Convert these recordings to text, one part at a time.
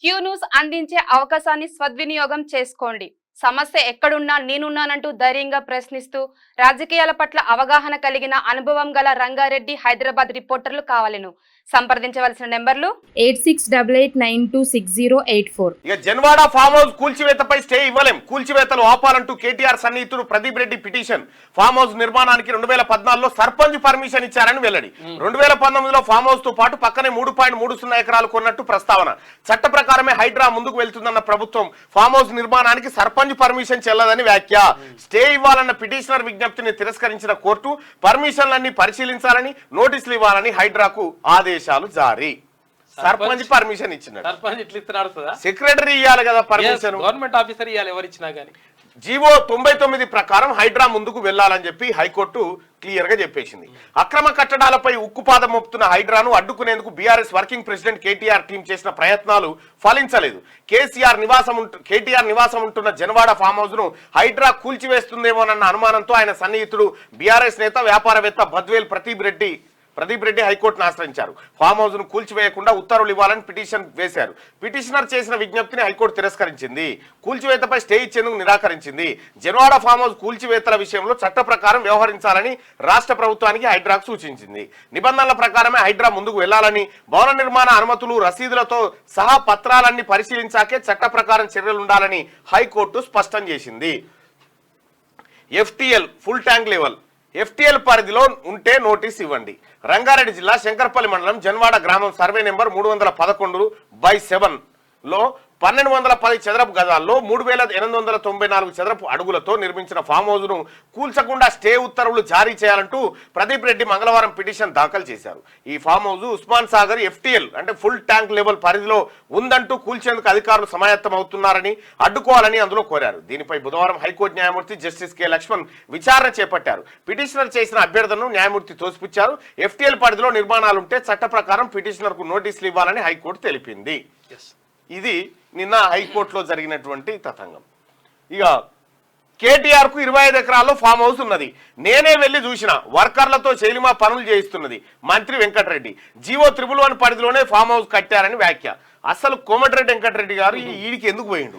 Q news అందించే అవకాశాన్ని సద్వినియోగం చేసుకోండి. సమస్య ఎక్కడున్నా నేనున్నానంటూ ధైర్యంగా ప్రశ్నిస్తూ రాజకీయాల పట్ల అవగాహన కలిగిన అనుభవం గల రంగారెడ్డి హైదరాబాద్ రిపోర్టర్లు కావాలను సంప్రదించవలసిన నెంబర్లు 8688926084. ఇక జన్వాడ ఫామ్ హౌస్ కూల్చివేతపై స్టే ఇవ్వలేం, కూల్చివేతలు ఆపాలంటూ కేటీఆర్ సన్నిహితుడు Pradeep Reddy petition. Farm house నిర్మాణానికి 2014లో సర్పంచ్ పర్మిషన్ ఇచ్చారని వెల్లడి. 2019లో ఫామ్ హౌస్ తో పాటు పక్కనే 3.30 ఎకరాలు కొన్నట్టు ప్రస్తావన. చట్ట ప్రకారమే హైడ్రా ముందుకు వెళ్తుందన్న ప్రభుత్వం ఫామ్ హౌస్ నిర్మాణానికి సర్పంచ్ పర్మిషన్ చెల్లదని వ్యాఖ్య. స్టే ఇవ్వాలన్న పిటిషనర్ విజ్ఞప్తిని తిరస్కరించిన కోర్టు పర్మిషన్లన్నీ పరిశీలించాలని, నోటీసులు ఇవ్వాలని హైడ్రాకు ఆదేశాలు జారీ. సర్పంచ్ పర్మిషన్ ఇచ్చినాడు, సెక్రటరీ ఇవ్వాలి కదా పర్మిషన్, గవర్నమెంట్ ఆఫీసర్ ఇవ్వాలి ఎవరిచ్చినా గానీ. జీవో 99 ప్రకారం హైడ్రా ముందుకు వెళ్లాలని చెప్పి హైకోర్టు క్లియర్ గా చెప్పేసింది. అక్రమ కట్టడాలపై ఉక్కుపాదం మోపుతున్న హైడ్రాను అడ్డుకునేందుకు BRS working president KTR team చేసిన ప్రయత్నాలు ఫలించలేదు. కేటీఆర్ నివాసం ఉంటున్న జన్వాడ ఫామ్ హౌస్ హైడ్రా కూల్చివేస్తుందేమోనన్న అనుమానంతో ఆయన సన్నిహితుడు బీఆర్ఎస్ నేత వ్యాపారవేత్త బద్వేల్ ప్రదీప్ రెడ్డి హైకోర్టును ఆశ్రయించారు. ఫామ్ హౌస్ ను కూల్చివేయకుండా ఉత్తర్వులు ఇవ్వాలని పిటిషన్ వేశారు. పిటిషనర్ చేసిన విజ్ఞప్తిని హైకోర్టు తిరస్కరించింది. కూల్చివేతపై స్టే ఇచ్చేందుకు నిరాకరించింది. జన్వాడ ఫామ్ హౌస్ కూల్చివేతల విషయంలో చట్ట ప్రకారం వ్యవహరించాలని రాష్ట్ర ప్రభుత్వానికి హైడ్రాకు సూచించింది. నిబంధనల ప్రకారమే హైడ్రా ముందుకు వెళ్లాలని, భవన నిర్మాణ అనుమతులు, రసీదులతో సహా పత్రాలన్నీ పరిశీలించాకే చట్ట ప్రకారం చర్యలుండాలని హైకోర్టు స్పష్టం చేసింది. FTL full tank level FTL పరిధిలో ఉంటే నోటీస్ ఇవ్వండి. రంగారెడ్డి జిల్లా శంకర్పల్లి మండలం జన్వాడ గ్రామం సర్వే నెంబర్ 311/7 లో 1210 చదరపు గజాల్లో 3894 చదరపు అడుగులతో నిర్మించిన ఫామ్ హౌస్ ను కూల్చకుండా స్టే ఉత్తర్వులు జారీ చేయాలంటూ ప్రదీప్ రెడ్డి మంగళవారం పిటిషన్ దాఖలు చేశారు. ఈ farm house Osman Sagar FTL అంటే ఫుల్ ట్యాంక్ లెవెల్ పరిధిలో ఉందంటూ కూల్చేందుకు అధికారులు సమాయత్తమవుతున్నారని, అడ్డుకోవాలని అందులో కోరారు. దీనిపై బుధవారం హైకోర్టు న్యాయమూర్తి జస్టిస్ కె లక్ష్మణ్ విచారణ చేపట్టారు. పిటిషనర్ చేసిన అభ్యర్థనను న్యాయమూర్తి తోసిపుచ్చారు. FTL పరిధిలో నిర్మాణాలుంటే చట్ట ప్రకారం పిటిషనర్ కు నోటీసులు ఇవ్వాలని హైకోర్టు తెలిపింది. ఇది నిన్న హైకోర్టులో జరిగినటువంటి తతంగం. ఇక కేటీఆర్ కు 25 ఎకరాల్లో ఫామ్ హౌస్ ఉన్నది. నేనే వెళ్లి చూసిన, వర్కర్లతో శైలిమా పనులు చేయిస్తున్నది మంత్రి వెంకటరెడ్డి. జీవో 111 పరిధిలోనే ఫామ్ హౌస్ కట్టారని వ్యాఖ్య. అసలు కోమటిరెడ్డి వెంకటరెడ్డి గారు ఈడికి ఎందుకు పోయిండు?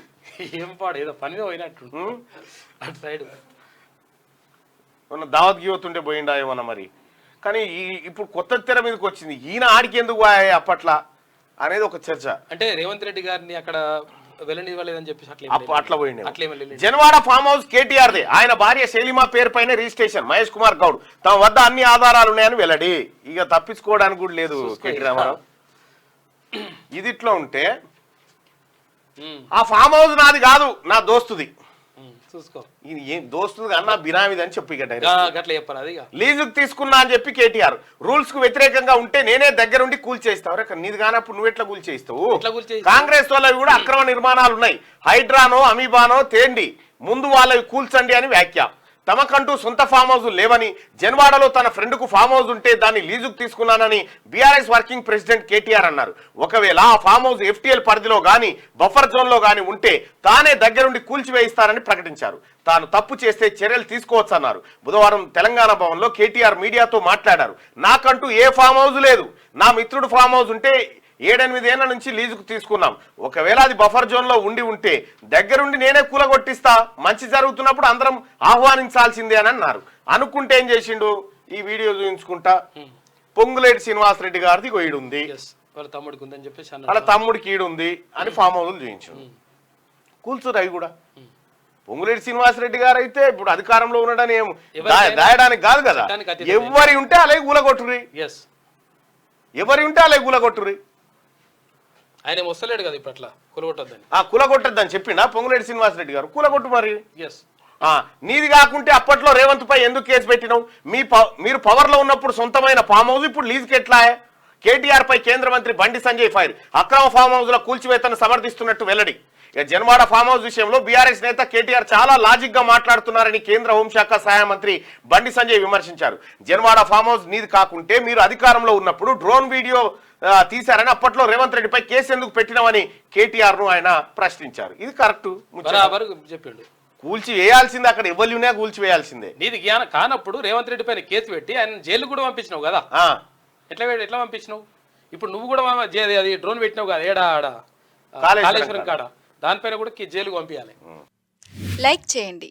ఏం పాడు ఏదో పనిగా పోయినట్టు అటు సైడ్ దావత్ గీవతుంటే పోయిండా ఏమన్నా మరి. కానీ ఇప్పుడు కొత్త తెర మీదకి వచ్చింది, ఈయన ఆడికి ఎందుకు అప్పట్లా అనేది ఒక చర్చ. అంటే రేవంత్ రెడ్డి గారిని అక్కడ వెళ్ళనివ్వలేదని చెప్పేసి అట్లా పోయింది. Janwada farm house KTR they. ఆయన భార్య శైలిమా పేరు పైన రిజిస్ట్రేషన్. మహేష్ కుమార్ గౌడ్ తమ వద్ద అన్ని ఆధారాలు ఉన్నాయని వెల్లడి. ఇక తప్పించుకోవడానికి కూడా లేదు కేటీ రామారావు. ఇది ఇట్లా ఉంటే ఆ ఫామ్ హౌస్ నాది కాదు, నా దోస్తుది. చూసుకో, ఇది ఏం దోస్తుది అన్న బినామీది అని చెప్పి లీజుకు తీసుకున్నా అని చెప్పి కేటీఆర్. రూల్స్ కు వ్యతిరేకంగా ఉంటే నేనే దగ్గరుండి కూల్చేస్తావు. నీది కానప్పుడు నువ్వు ఎట్లా కూల్చేస్తావు? కాంగ్రెస్ వాళ్ళవి కూడా అక్రమ నిర్మాణాలు ఉన్నాయి. హైడ్రానో అమీబానో తేండి, ముందు వాళ్ళవి కూల్చండి అని వ్యాఖ్య. తమకంటూ సొంత ఫామ్ హౌస్ లేవని, జన్వాడలో తన ఫ్రెండ్ కు ఫామ్ హౌస్ ఉంటే దాన్ని లీజుకు తీసుకున్నానని బీఆర్ఎస్ వర్కింగ్ ప్రెసిడెంట్ కేటీఆర్ అన్నారు. ఒకవేళ ఆ ఫామ్ హౌస్ FTL పరిధిలో గాని బఫర్ జోన్ లో గాని ఉంటే తానే దగ్గరుండి కూల్చివేయిస్తారని ప్రకటించారు. తాను తప్పు చేస్తే చర్యలు తీసుకోవచ్చన్నారు. బుధవారం తెలంగాణ భవన్లో కేటీఆర్ మీడియాతో మాట్లాడారు. నాకంటూ ఏ ఫామ్ హౌస్ లేదు, నా మిత్రుడు ఫామ్ హౌస్ ఉంటే 7-8 ఏళ్ల నుంచి లీజుకు తీసుకున్నాం. ఒకవేళ అది బఫర్ జోన్ లో ఉంటే దగ్గరుండి నేనే కూలగొట్టిస్తా. మంచి జరుగుతున్నప్పుడు అందరం ఆహ్వానించాల్సిందే అని అన్నారు. అనుకుంటే ఏం చేసిండు? ఈ వీడియో చూపించుకుంటా పొంగులేటి శ్రీనివాసరెడ్డి గారిది ఈడు ఉంది, వాళ్ళ తమ్ముడికి ఈడు ఉంది అని ఫామ్ హౌస్ చూపించాడు. కూల్చురు అవి కూడా. పొంగులేటి శ్రీనివాసరెడ్డి గారు అయితే ఇప్పుడు అధికారంలో ఉండడని ఏం దాయడానికి కాదు కదా. ఎవరి ఉంటే అలాగే కూలగొట్టుర్రి, ఆయన వస్తలేడు కదా ఇప్పుడు. అట్లా కూలగొట్టద్దని చెప్పిండా పొంగులేటి శ్రీనివాసరెడ్డి గారు? కూలగొట్టు మరి. నీది కాకుంటే అప్పట్లో రేవంత్ పై ఎందుకు కేసు పెట్టినావు? మీరు పవర్ లో ఉన్నప్పుడు సొంతమైన ఫామ్ హౌస్ ఇప్పుడు లీజుకి ఎట్లా? కేటీఆర్ పై కేంద్ర మంత్రి బండి సంజయ్ ఫైర్. అక్రమ ఫామ్ హౌస్ ల కూల్చివేతను సమర్థిస్తున్నట్టు వెల్లడి. జన్వాడ ఫామ్ హౌస్ విషయంలో బీఆర్ఎస్ నేత కేటీఆర్ చాలా లాజిక్ గా మాట్లాడుతున్నారని కేంద్ర హోంశాఖ సహాయ మంత్రి బండి సంజయ్ విమర్శించారు. జన్వాడ ఫామ్ హౌస్ నీది కాకుంటే మీరు అధికారంలో ఉన్నప్పుడు డ్రోన్ వీడియో తీశారని, అప్పట్లో రేవంత్ రెడ్డిపై కేసు ఎందుకు పెట్టినామని కేటీఆర్ ను ఆయన ప్రశ్నించారు. ఇది కరెక్ట్ చెప్పిండు. కూల్చి వేయాల్సిందే, అక్కడ ఎవరినే కూల్చి వేయాల్సిందే. నీది జ్ఞానం కానప్పుడు రేవంత్ రెడ్డి పైన కేసు పెట్టి ఆయన జైలు కూడా పంపించినావు కదా. ఎట్లా పంపించినావు? ఇప్పుడు నువ్వు కూడా అది డ్రోన్ పెట్టినావు కదా. ఏడా కాళేశ్వరం కాళేశ్వరం కాడ దానిపైన కూడా జైలుకు పంపించాలి. లైక్ చేయండి.